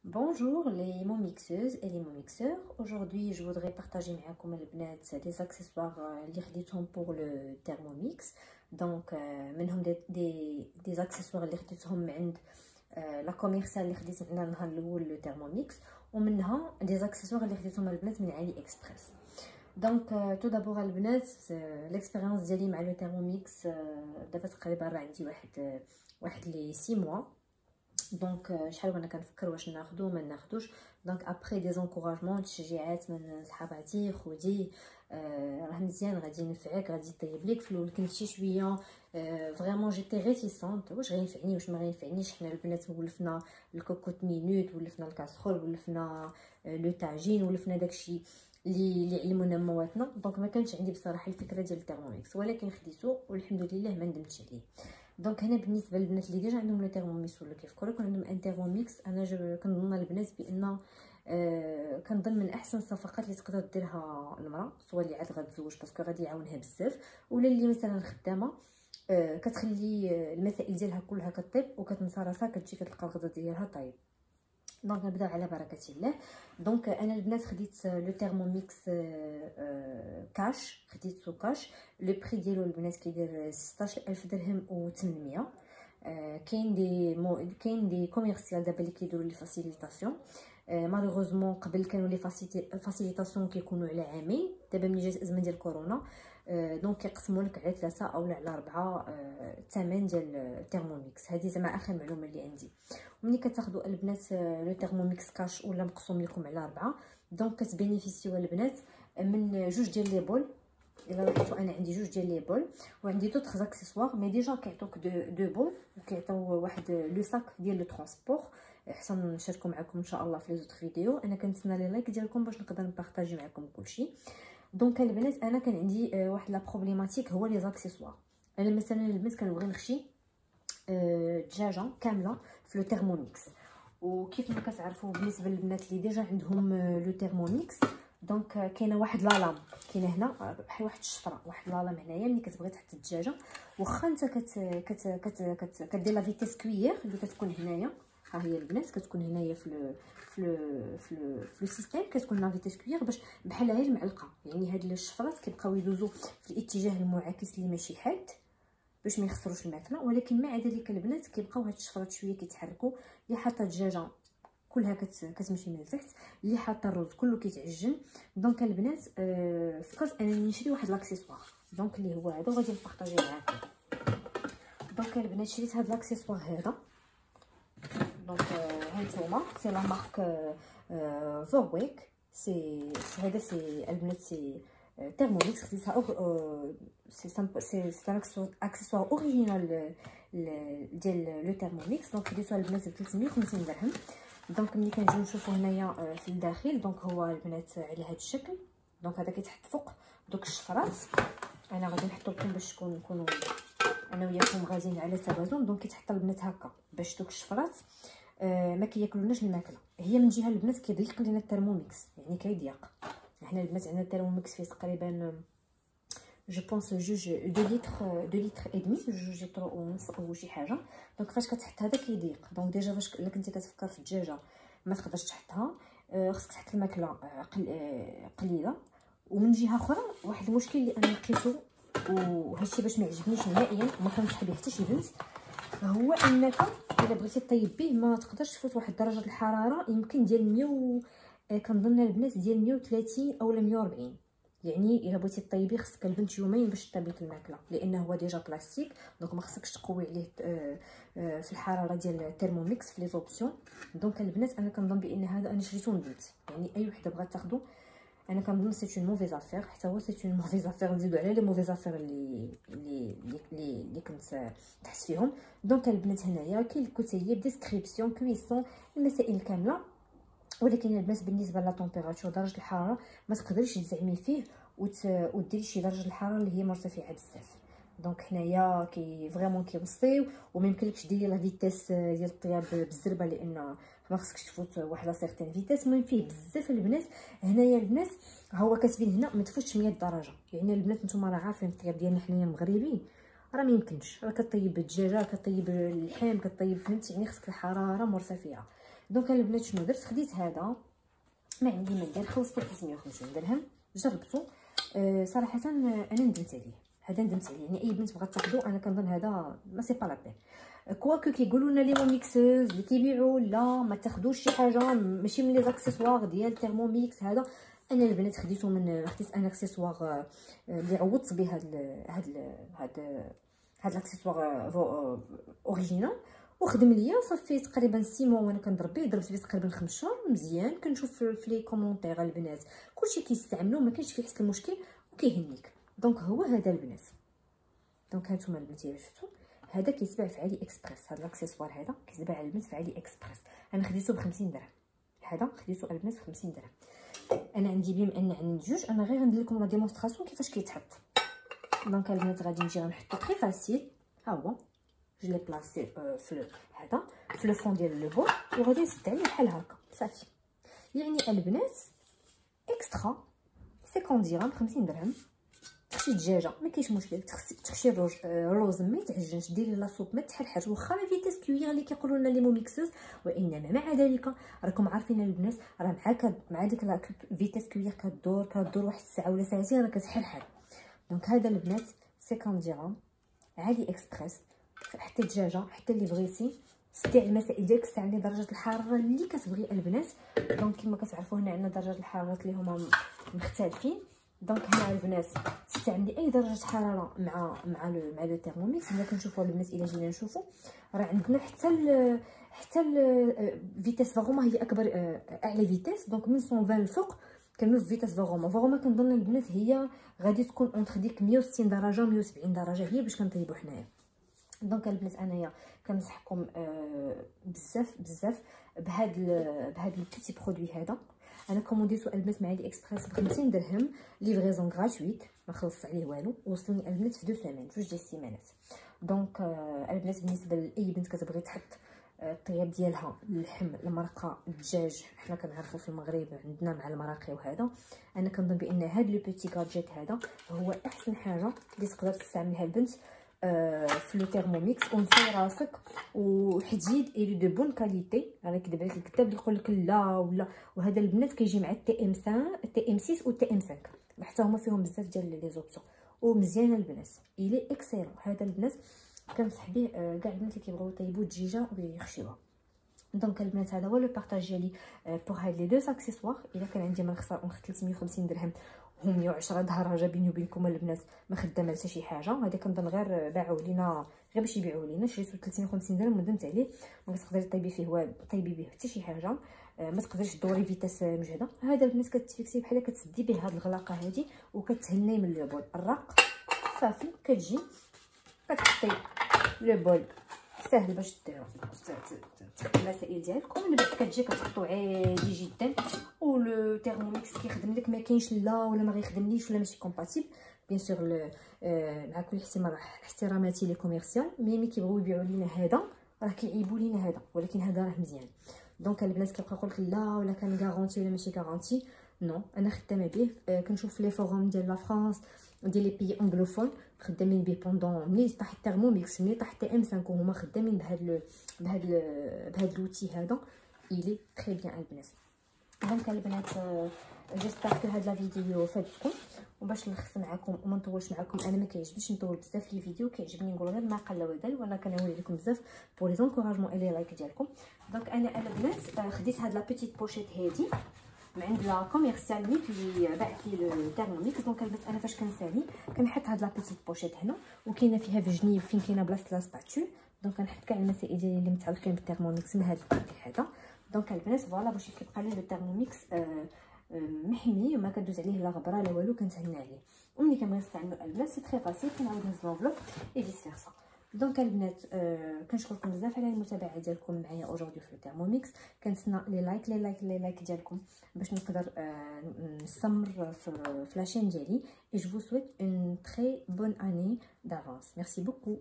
Bonjour les momixeuses et les momixeurs. Aujourd'hui, je voudrais partager avec vous des accessoires pour le Thermomix. Donc, des accessoires la commerciale le Thermomix ou des accessoires من AliExpress. Donc, tout d'abord, l'expérience ديالي مع le Thermomix دابا تقريبا راه عندي واحد لي 6 mois. دونك شحال وانا كنفكر واش ناخذو ما ناخذوش. دونك ابري دي زونكوراجمون تشجيعات من صحاباتي خودي راه مزيان غادي ينفعك غادي يطيب ليك. في الاول كنت شي شويه فريمون جيتي ريتيسونت واش غينفعني واش ما غينفعنيش. حنا البنات ولفنا الكوكوت مينوت ولفنا الكاسرول ولفنا لو طاجين ولفنا داكشي اللي علمونا مواتنا. دونك ما كانش عندي بصراحه الفكره ديال الترموميكس ولكن خديته والحمد لله ما ندمتش عليه. دونك هنا بالنسبه للبنات اللي ديجا عندهم لو تيرموميكس ولا كيفكروا يكون عندهم ان تيرموميكس، انا كنظن البنات بان كنظن من احسن الصفقات اللي تقدر ديرها المراه، سواء اللي عاد غتزوج باسكو غادي يعاونها بزاف، ولا اللي مثلا خدامه كتخلي المسائل ديالها كلها كطيب وكتنسى راسها كتجي كتلقى الغدا ديالها طيب. دونك نبداو على بركه الله. دونك انا البنات خديت لو تيرموميكس كاش، خديتو كاش. لو بري ديالو البنات كيدير 16000 درهم و800. كاين دي كوميرسيال دابا اللي كيديروا لي فاسيليتاسيون. مالوغوزمون قبل كانوا لي فاسيليتاسيون كيكونوا على عامين، دابا ملي جات الازمه ديال كورونا دونك كيقسموا لك على 3 او على 4 الثمن ديال الترموميكس. هذه زعما اخر معلومه اللي عندي. وملي كتاخذوا البنات لو ترموميكس كاش ولا مقسوم لكم على 4 دونك كتبينيفيسيو البنات من جوج ديال لي بول. الا لقيتو انا عندي جوج ديال لي بول وعندي دوطخ اكسسوار مي ديجا كيعطوك دو بول وكيعطيو واحد لو ساك ديال لو ترونسبور. احسن نشاركو معكم ان شاء الله في لي زوت فيديو. انا كنتسنى لي لايك ديالكم باش نقدر نبارطاجي معكم كلشي. دونك البنات انا كان عندي واحد لا بروبليماتيك هو لي زاكسيسوار. انا مثلا البنات كنبغي نخشي دجاجه كامله في لو ترموميكس، وكيف ما كتعرفوا بالنسبه للبنات اللي ديجا عندهم لو ترموميكس دونك كاينه واحد لالام كاينه هنا بحال واحد الشفره، واحد لالام هنايا ملي كتبغي تحط الدجاجه واخا انت كدير لا فيتيس كويير اللي كتكون هنايا. ها هي البنات كتكون هنايا في السيستم كتكون لا فيتيس كويير باش بحال غير المعلقه، يعني هاد الشفرات كيبقاو يدوزو في الاتجاه المعاكس اللي ماشي حاد باش ما يخسروش الماكله. ولكن مع ذلك البنات كيبقاو هاد الشفرات شويه كيتحركوا. اللي حاطه الدجاجه كلها كتمشي من التحت، اللي حاطه الرز كله كيتعجن. دونك البنات فكرت انني نشري واحد لاكسيسوار دونك اللي هو هذا وغادي نبارطاجيه معكم. دونك البنات شريت هاد لاكسيسوار هذا. دونك هانتوما سي لا مارك فورويك. هذا سي البنات سي ترموميكس خديتها سي اكسسوار اوريجينال ديال لو ترموميكس. دونك خديتها البنات ب 350 درهم. دونك ملي كنجيو نشوفوا هنايا في الداخل دونك هو البنات على هذا الشكل. دونك هذا كيتحط فوق دوك الشفرات. انا غادي نحطو لكم باش نكونوا انا وياكم غاديين على توازن. دونك كيتحط البنات هكا باش دوك الشفرات ما كياكلوناش الماكله. هي من جهه البنات كيضيق لينا الترموميكس، يعني كيضيق. حنا البنات عندنا الترموميكس فيه تقريبا جو بونس جوج 2 لتر اي دمي، 2 لتر ونص او شي حاجه. دونك فاش كتحط هذا كيضيق. دونك ديجا فاش الا كنتي كتفكر في الدجاجه ما تقدرش تحطها، خصك تحط الماكله قليله. ومن جهه اخرى واحد المشكل اللي انا لقيته وهادشي باش ما يعجبنيش نهائيا وما كنصح به حتى شي بنت، هو انك الا بغيتي طيب به ما تقدرش تفوت واحد درجه الحراره يمكن ديال 100 كنظن البنات ديال 130 اولا 140. يعني الا بغيتي طيبيه خصك البنت يومين باش طيب لك الماكله، لانه هو ديجا بلاستيك. دونك ما خصكش تقوي عليه في الحراره ديال الترموميكس في لي زوبسيون. دونك البنات انا كنظن بان هذا انا شريته ندمت. يعني اي وحده بغات تاخذو انا كنظن سي اون موفيز افير. حتى هو سي اون موفيز افير، نزيدو على لي موفيز افير اللي كنت تحس فيهم. دونك البنات هنايا كاين الكتيب ديسكريبسيون كويسون المسائل كامله. ولكن البنات بالنسبه لا طومبيراتور درجه الحراره ما تقدريش تزعمي فيه وديري شي درجه الحراره اللي هي مرتفعه بزاف. دونك حنايا فريمون كيوصيو وما يمكنلكش ديري لا فيتيس ديال الطياب بالزربه، لان ما خصكش تفوت واحد لا سيغتين فيتيس. المهم فيه بزاف البنات. هنايا البنات ها هو كاتبين هنا ما تفوتش 100 درجه. يعني البنات نتوما راه عارفين الطياب ديالنا حنايا المغربي راه ما يمكنش، راه كطيب الدجاجه، كطيب اللحم، كطيب فهمتي، يعني خصك الحراره مرتفعه. دونك البنات شنو درت؟ خديت هذا، ما عندي ما ندير، خلصته 350 درهم، جربته. صراحه انا ندمت عليه، هذا ندمت عليه. يعني اي بنت بغات تاخذو انا كنظن هذا ما سي با لا بين. كواكو كيقولوا لنا لي ميكسوز اللي كيبيعوا لا ما تاخذوش شي حاجه ماشي من لي زاكسيسوار ديال تيرموميكس. هذا انا البنات خديته من، خديت ان اكسسوار اللي عوضت به هاد الاكسسوار اوريجينال، وخدم ليا صافي تقريبا 6 موا وانا كنضرب به، ضربت به تقريبا 5 شهور مزيان. كنشوف في لي كومونتير البنات كلشي كيستعملوه، ما كاينش فيه حتى المشكل وكيهنيك. دونك هو هذا البنات، دونك هانتوما البنات الا شفتوا هذا كيتباع في علي اكسبريس. هذا الاكسسوار هذا كيتباع البنات في علي اكسبريس، انا خديته ب 50 درهم. هذا خديته البنات ب 50 درهم. انا عندي بما ان عندي جوج، انا غير غندير لكم لا ديمونستراسيون كيفاش كيتحط. دونك البنات غادي نجي غنحطو تري فاسيل، ها هو جو لي بلاصي في هذا في لو فون ديال لو بول، وغادي نسد عليه بحال هكا صافي. يعني البنات اكسترا 50 درهم، 50 درهم. تخشي دجاجه ما كاينش مشكل، تخشي الروز ما يتعجنش، ديري لاصوب ما تحرحش، واخا لا فيتيس كويير اللي كيقولوا لنا لي موميكسوز، وانما مع ذلك راكم عارفين البنات راه مع ديك لا فيتيس كويير كدور واحد الساعه ولا ساعتين راه كتحرحل. دونك هذا البنات 50 درهم علي اكسبريس. حتى الدجاجه حتى اللي بغيتي سدي على المسائل ديالك، استعملي درجه الحراره اللي كتبغي البنات. دونك كما كتعرفوا هنا عندنا درجه الحراره اللي هما مختلفين. دونك هنا البنات تستعملي اي درجه حراره مع لو تيرموميكس. هنا كنشوفوا البنات الا جينا نشوفوا راه عندنا حتى فيتاس فاغوما هي اكبر اعلى فيتاس. دونك من 120 الفوق كنوز فيتاس فاغوما كنظن البنات هي غادي تكون اونتر ديك 160 درجه 170 درجه هي باش كنطيبوا حنايا. دونك البنات انايا كنصحكم بزاف بهاد لو بيتي برودوي هذا. انا كومونديتو البنات مع لي اكسبريس ب 50 درهم، ليفريزون غراتويت ما خلصت عليه والو، وصلني البنات في 2 سيمين، جوج ديال السيمانات. دونك البنات بالنسبه لاي بنت كتبغي تحط الطياب ديالها اللحم، المرقه، الدجاج، حنا كنعرفوا في المغرب عندنا مع المراقي وهذا، انا كنظن بان هاد لو بيتي غادجيت هذا هو احسن حاجه اللي تقدر تستعملها البنت في لو تيرموميكس ونسي راسك وحديد اي دو بون كاليتي. انا كذب عليك الكتاب اللي يقول لك لا ولا. وهذا البنات كيجي مع التي ام 5 التي ام 6 والتي ام 5 حتى هما فيهم بزاف ديال لي زوبسيون ومزيان البنات. الي اكسيلون هذا البنات كنصح به كاع البنات اللي كيبغيو يطيبوا الدجاجه ويخشيوها. دونك البنات هذا هو لو بارطاج ديالي بوغ هاد لي دو اكسسوار. الا كان عندي ما نخسر اون 350 درهم هم 110 درجه بيني وبينكم البنات ما خدامه حتى شي حاجه. هذا كنظن غير باعوه لينا غير باش يبيعوه لينا، شريته 350 درهم وندمت عليه. ما تقدري طيبي فيه والو، طيبي به حتى شي حاجه، ما تقدريش دوري فيتاس مجهده. هذا البنات كتفيكسي بحال كتسدي به هاد الغلاقه هادي وكتهني من لو بول الرق صافي. كتجي كتحطي لو بول سهل باش ديروا المسائل ديالكم. من بعد كتجي كتحطوا عادي جدا، ولو تيرموميكس كيخدم لك ما كاينش لا ولا ما غيخدمليش ولا ماشي كومباتيبل. بيان سور مع كل احتراماتي لي كوميرسيال مي كيبغيو يبيعوا لينا هذا راه كيعيبوا لينا هذا، ولكن هذا راه مزيان. دونك البنات كيبقى يقول لك لا ولا كان غارونتي ولا ماشي غارونتي، نو انا خدامه به. كنشوف في لي فوروم ديال لا فرانس ديال لي بيي انغلوفون خدامين به بوندون ملي طاح التيرموميكس ملي طاح تي ام 5 هما خدامين بهاد لوتي هذا الي تري بيان البنات. دونك البنات جيسبر كو هاد لا فيديو فاتتكم. وباش نلخص معكم وما نطولش معكم، انا ما كيعجبنيش نطول بزاف لي فيديو، كيعجبني نقول غير ما قل ودل، وانا كنعول عليكم بزاف بور لي زونكوراجمون اي لي لايك ديالكم. دونك انا البنات خديت هاد لا بيتيت بوشيت هادي من عند لا كوميرسيال ميك اللي باعت لي لو تيرموميكس. دونك البنات انا فاش كنسالي كنحط هاد لا بيتيت بوشيت هنا، وكاينه فيها في جنيب فين كاينه بلاصه لا سباتول. دونك كنحط كاع المسائل ديالي اللي متعلقين بالتيرموميكس من هاد الكوتي هذا. دونك البنات فوالا باش كيبقى لي لو تيرموميكس محمي وما كدوز عليه لا غبره لا والو، كنتهنى عليه. وملي كنبغي نستعملو البنات سي تري فاسيل، كنعاود نزل لونفلوب اي فيس فيرسا. دونك البنات كنشكركم بزاف على المتابعه ديالكم معايا اوجوردي في التيرموميكس. كنتسنى لي لايك ديالكم باش نقدر نستمر في لاشين ديالي. اي جو فو سويت اون تري بون اني دافونس. ميرسي بوكو.